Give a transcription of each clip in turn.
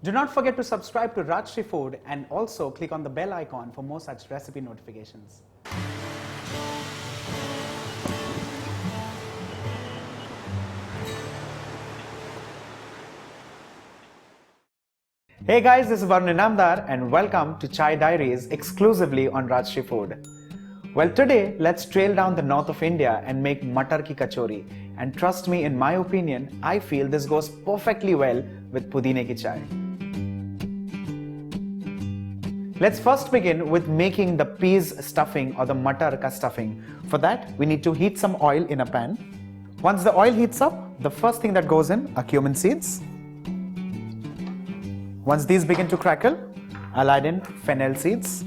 Do not forget to subscribe to Rajshri Food and also click on the bell icon for more such recipe notifications. Hey guys, this is Varun Inamdar and welcome to Chai Diaries exclusively on Rajshri Food. Well, today let's trail down the north of India and make Matar Ki Kachori. And trust me, in my opinion, I feel this goes perfectly well with Pudine Ki Chai. Let's first begin with making the peas stuffing or the matar ka stuffing. For that, we need to heat some oil in a pan. Once the oil heats up, the first thing that goes in are cumin seeds. Once these begin to crackle, I'll add in fennel seeds.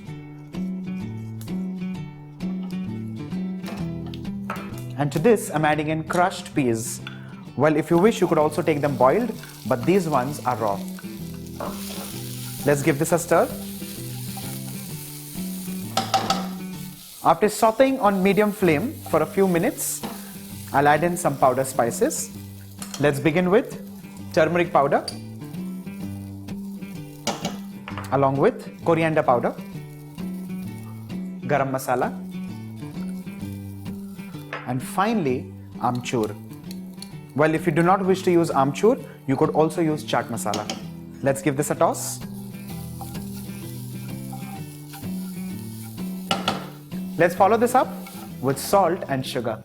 And to this, I'm adding in crushed peas. Well, if you wish, you could also take them boiled, but these ones are raw. Let's give this a stir. After sauteing on medium flame for a few minutes, I'll add in some powder spices. Let's begin with turmeric powder, along with coriander powder, garam masala, and finally amchur. Well, if you do not wish to use amchur, you could also use chaat masala. Let's give this a toss. Let's follow this up with salt and sugar.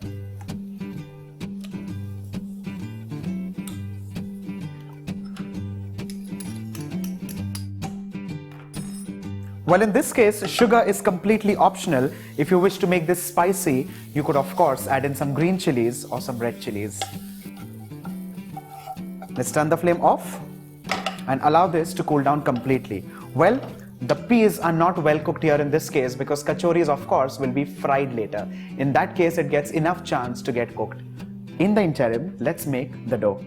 Well, in this case, sugar is completely optional. If you wish to make this spicy, you could of course add in some green chilies or some red chilies. Let's turn the flame off and allow this to cool down completely. Well, the peas are not well cooked here in this case because kachoris of course will be fried later. In that case, it gets enough chance to get cooked. In the interim, let's make the dough.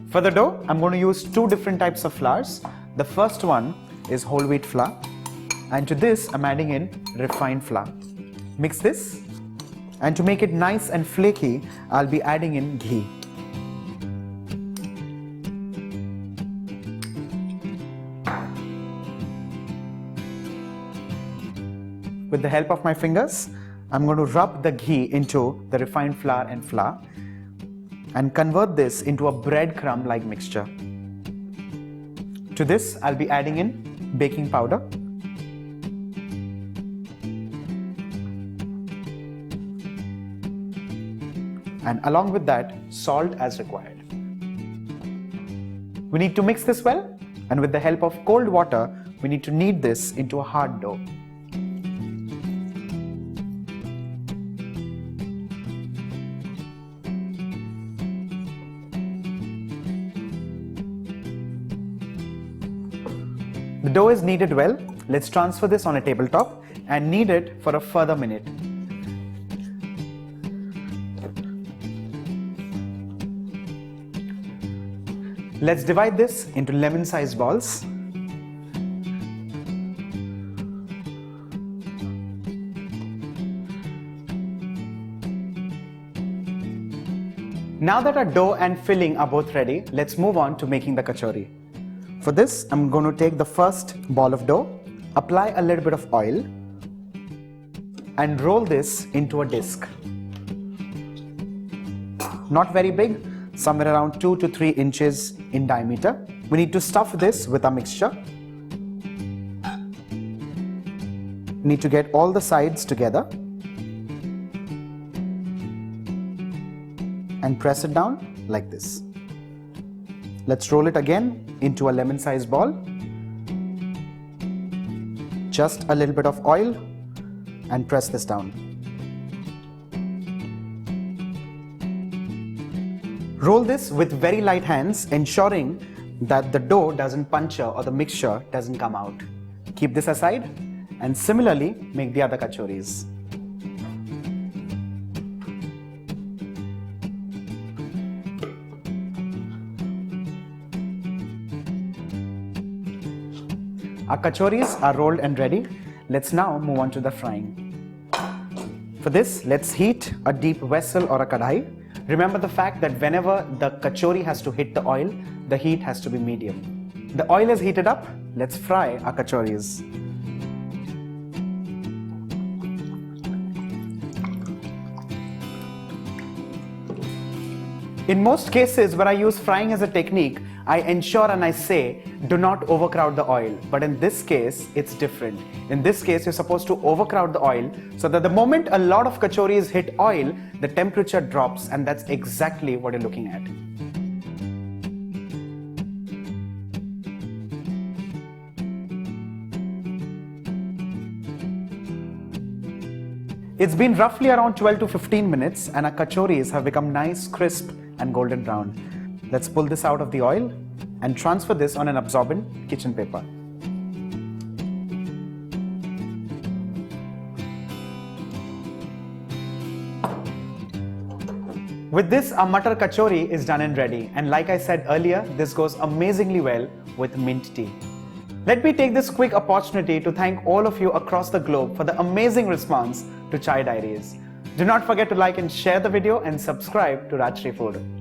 For the dough, I'm going to use two different types of flours. The first one is whole wheat flour, and to this I'm adding in refined flour. Mix this, and to make it nice and flaky, I'll be adding in ghee. With the help of my fingers, I'm going to rub the ghee into the refined flour and convert this into a breadcrumb-like mixture. To this, I'll be adding in baking powder, and along with that, salt as required. We need to mix this well, and with the help of cold water, we need to knead this into a hard dough. The dough is kneaded well. Let's transfer this on a tabletop and knead it for a further minute. Let's divide this into lemon-sized balls. Now that our dough and filling are both ready, let's move on to making the kachori. For this, I'm going to take the first ball of dough, apply a little bit of oil, and roll this into a disc. Not very big, somewhere around 2 to 3 inches in diameter. We need to stuff this with a mixture. We need to get all the sides together and press it down like this. Let's roll it again into a lemon-sized ball. Just a little bit of oil and press this down. Roll this with very light hands, ensuring that the dough doesn't puncture or the mixture doesn't come out. Keep this aside and similarly make the other kachoris. Our kachoris are rolled and ready. Let's now move on to the frying. For this, let's heat a deep vessel or a kadhai. Remember the fact that whenever the kachori has to hit the oil, the heat has to be medium. The oil is heated up. Let's fry our kachoris. In most cases where I use frying as a technique, I ensure and I say, do not overcrowd the oil. But in this case, it's different. In this case, you're supposed to overcrowd the oil so that the moment a lot of kachoris hit oil, the temperature drops, and that's exactly what you're looking at. It's been roughly around 12 to 15 minutes and our kachoris have become nice, crisp and golden brown. Let's pull this out of the oil and transfer this on an absorbent kitchen paper. With this, our Matar Kachori is done and ready. And like I said earlier, this goes amazingly well with mint tea. Let me take this quick opportunity to thank all of you across the globe for the amazing response to Chai Diaries. Do not forget to like and share the video and subscribe to Rajshri Food.